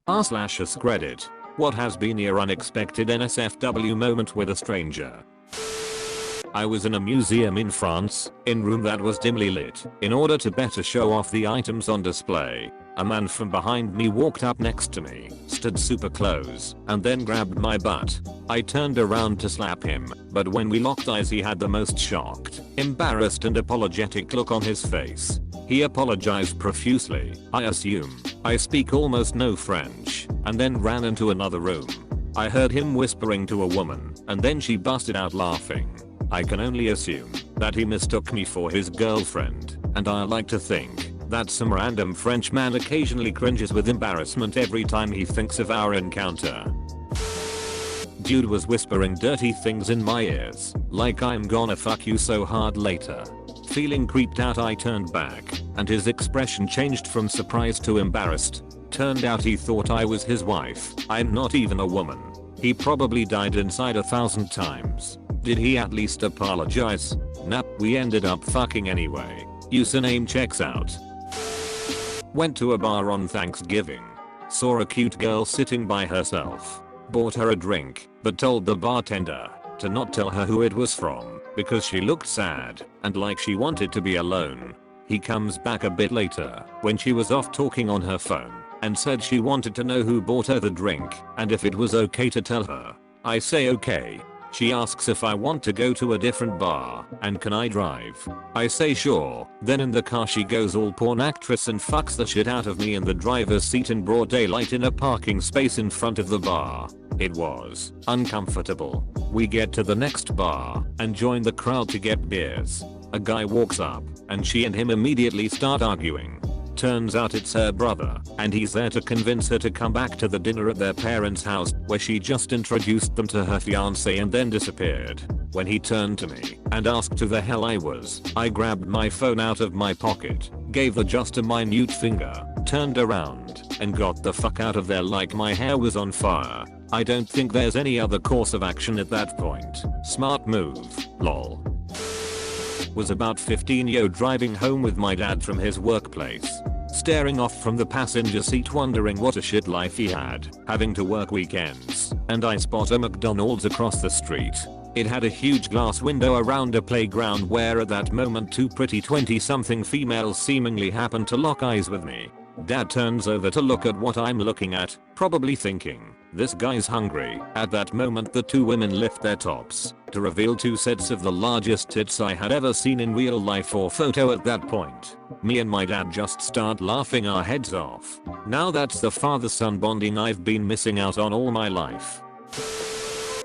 r/AskReddit. What has been your unexpected NSFW moment with a stranger? I was in a museum in France, in room that was dimly lit, in order to better show off the items on display. A man from behind me walked up next to me, stood super close, and then grabbed my butt. I turned around to slap him, but when we locked eyes he had the most shocked, embarrassed and apologetic look on his face. He apologized profusely, I assume. I speak almost no French, and then ran into another room. I heard him whispering to a woman, and then she busted out laughing. I can only assume that he mistook me for his girlfriend, and I like to think that some random French man occasionally cringes with embarrassment every time he thinks of our encounter. Dude was whispering dirty things in my ears, like I'm gonna fuck you so hard later. Feeling creeped out I turned back, and his expression changed from surprise to embarrassed. Turned out he thought I was his wife. I'm not even a woman. He probably died inside 1,000 times. Did he at least apologize? Nah, we ended up fucking anyway. Username checks out. Went to a bar on Thanksgiving. Saw a cute girl sitting by herself. Bought her a drink, but told the bartender to not tell her who it was from, because she looked sad and like she wanted to be alone. He comes back a bit later, when she was off talking on her phone, and said she wanted to know who bought her the drink, and if it was okay to tell her. I say okay. She asks if I want to go to a different bar, and can I drive? I say sure. Then in the car she goes all porn actress and fucks the shit out of me in the driver's seat in broad daylight in a parking space in front of the bar. It was uncomfortable. We get to the next bar, and join the crowd to get beers. A guy walks up, and she and him immediately start arguing. Turns out it's her brother, and he's there to convince her to come back to the dinner at their parents' house, where she just introduced them to her fiance and then disappeared. When he turned to me and asked who the hell I was, I grabbed my phone out of my pocket, gave her just a minute finger, turned around, and got the fuck out of there like my hair was on fire. I don't think there's any other course of action at that point. Smart move, lol. Was about 15 driving home with my dad from his workplace. Staring off from the passenger seat wondering what a shit life he had, having to work weekends, and I spot a McDonald's across the street. It had a huge glass window around a playground where at that moment two pretty 20-something females seemingly happened to lock eyes with me. Dad turns over to look at what I'm looking at, probably thinking, this guy's hungry. At that moment the two women lift their tops to reveal two sets of the largest tits I had ever seen in real life or photo at that point. Me and my dad just start laughing our heads off. Now that's the father-son bonding I've been missing out on all my life.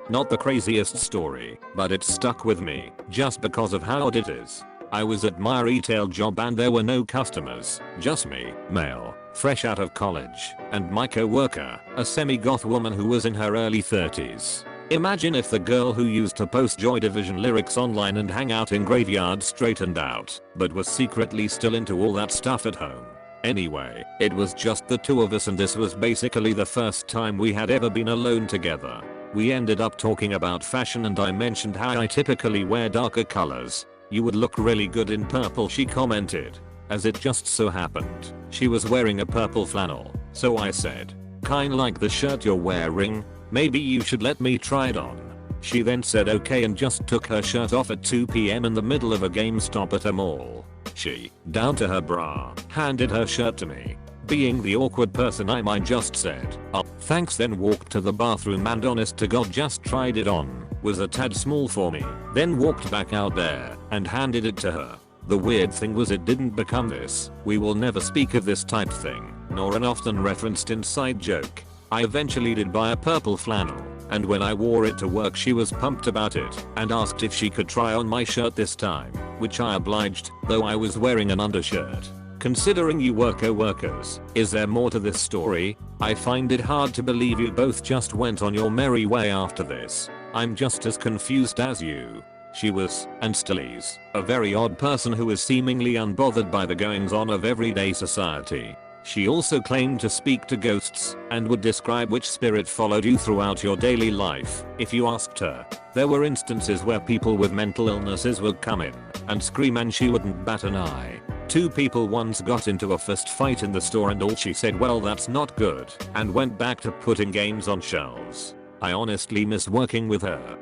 Not the craziest story, but it stuck with me just because of how odd it is. I was at my retail job and there were no customers, just me, male, fresh out of college, and my co-worker, a semi-goth woman who was in her early 30s. Imagine if the girl who used to post Joy Division lyrics online and hang out in graveyards straightened out, but was secretly still into all that stuff at home. Anyway, it was just the two of us and this was basically the first time we had ever been alone together. We ended up talking about fashion and I mentioned how I typically wear darker colors. You would look really good in purple, she commented. As it just so happened, she was wearing a purple flannel, so I said, kinda like the shirt you're wearing, maybe you should let me try it on. She then said okay and just took her shirt off at 2 PM in the middle of a GameStop at a mall. She, down to her bra, handed her shirt to me. Being the awkward person I just said, oh, thanks, then walked to the bathroom and honest to God just tried it on. Was a tad small for me, then walked back out there and handed it to her. The weird thing was it didn't become this "we will never speak of this" type thing, nor an often referenced inside joke. I eventually did buy a purple flannel, and when I wore it to work she was pumped about it and asked if she could try on my shirt this time, which I obliged, though I was wearing an undershirt. Considering you were co-workers, is there more to this story? I find it hard to believe you both just went on your merry way after this. I'm just as confused as you. She was, and still is, a very odd person who is seemingly unbothered by the goings-on of everyday society. She also claimed to speak to ghosts and would describe which spirit followed you throughout your daily life if you asked her. There were instances where people with mental illnesses would come in and scream and she wouldn't bat an eye. Two people once got into a fist fight in the store and all she said, well that's not good, and went back to putting games on shelves. I honestly miss working with her.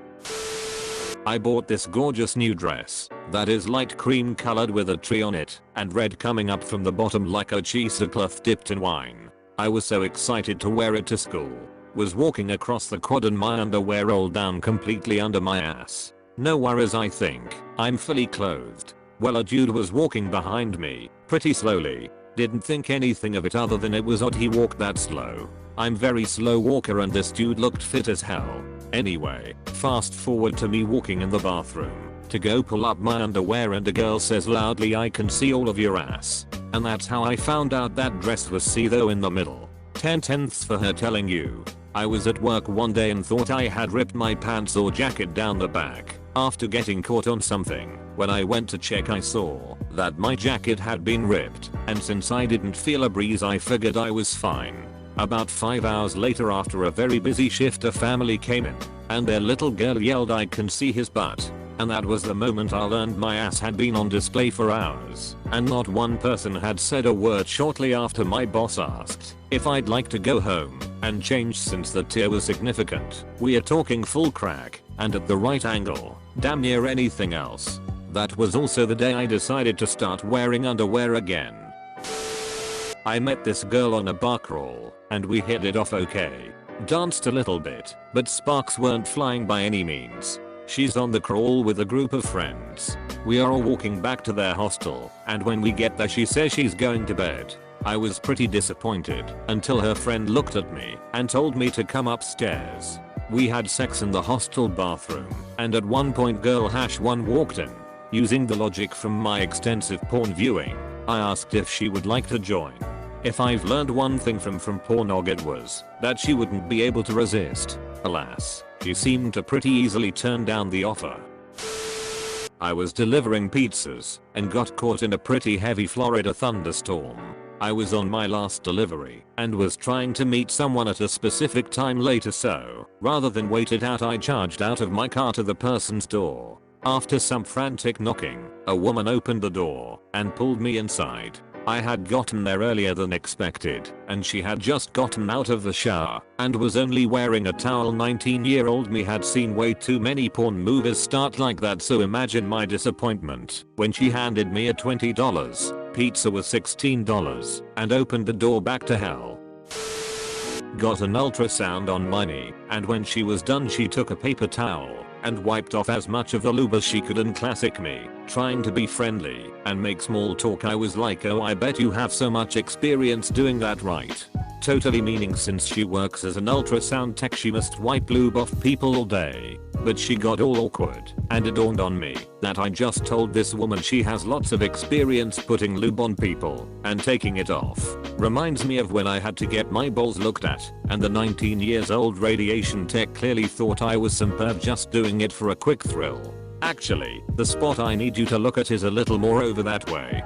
I bought this gorgeous new dress that is light cream colored with a tree on it and red coming up from the bottom like a cheesecloth dipped in wine. I was so excited to wear it to school. Was walking across the quad and my underwear rolled down completely under my ass. No worries, I think. I'm fully clothed. Well, a dude was walking behind me, pretty slowly. Didn't think anything of it other than it was odd he walked that slow. I'm very slow walker and this dude looked fit as hell. Anyway, fast forward to me walking in the bathroom to go pull up my underwear and a girl says loudly, I can see all of your ass. And that's how I found out that dress was see-through in the middle. 10/10ths for her telling you. I was at work one day and thought I had ripped my pants or jacket down the back after getting caught on something. When I went to check I saw that my jacket had been ripped, and since I didn't feel a breeze I figured I was fine. About 5 hours later after a very busy shift a family came in, and their little girl yelled, I can see his butt. And that was the moment I learned my ass had been on display for hours, and not one person had said a word. Shortly after my boss asked if I'd like to go home and change since the tear was significant. We are talking full crack, and at the right angle, damn near anything else. That was also the day I decided to start wearing underwear again. I met this girl on a bar crawl, and we hit it off okay. Danced a little bit, but sparks weren't flying by any means. She's on the crawl with a group of friends. We are all walking back to their hostel, and when we get there she says she's going to bed. I was pretty disappointed until her friend looked at me and told me to come upstairs. We had sex in the hostel bathroom, and at one point girl #1 walked in. Using the logic from my extensive porn viewing, I asked if she would like to join. If I've learned one thing from pornog it was that she wouldn't be able to resist. Alas, she seemed to pretty easily turn down the offer. I was delivering pizzas and got caught in a pretty heavy Florida thunderstorm. I was on my last delivery and was trying to meet someone at a specific time later, so rather than wait it out I charged out of my car to the person's door. After some frantic knocking, a woman opened the door and pulled me inside. I had gotten there earlier than expected, and she had just gotten out of the shower and was only wearing a towel. 19-year-old me had seen way too many porn movies start like that, so imagine my disappointment when she handed me a $20 pizza was $16 and opened the door back to hell. Got an ultrasound on my knee, and when she was done she took a paper towel and wiped off as much of the lube as she could. And classic me, trying to be friendly and make small talk, I was like, oh I bet you have so much experience doing that, right? Totally meaning since she works as an ultrasound tech she must wipe lube off people all day. But she got all awkward, and it dawned on me that I just told this woman she has lots of experience putting lube on people and taking it off. Reminds me of when I had to get my balls looked at, and the 19-year-old radiation tech clearly thought I was some perv just doing it for a quick thrill. Actually, the spot I need you to look at is a little more over that way.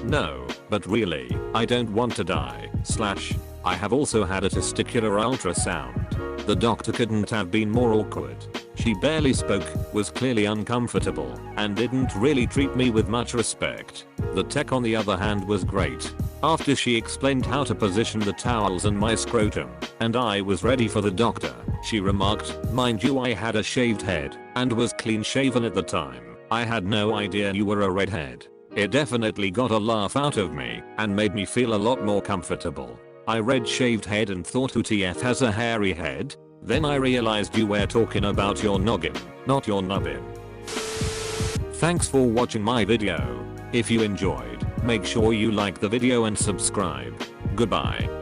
No, but really, I don't want to die. / I have also had a testicular ultrasound. The doctor couldn't have been more awkward. She barely spoke, was clearly uncomfortable, and didn't really treat me with much respect. The tech on the other hand was great. After she explained how to position the towels and my scrotum, and I was ready for the doctor, she remarked, mind you I had a shaved head and was clean shaven at the time. I had no idea you were a redhead. It definitely got a laugh out of me and made me feel a lot more comfortable. I read shaved head and thought who TF has a hairy head? Then I realized you were talking about your noggin, not your nubbin. Thanks for watching my video. If you enjoyed, make sure you like the video and subscribe. Goodbye.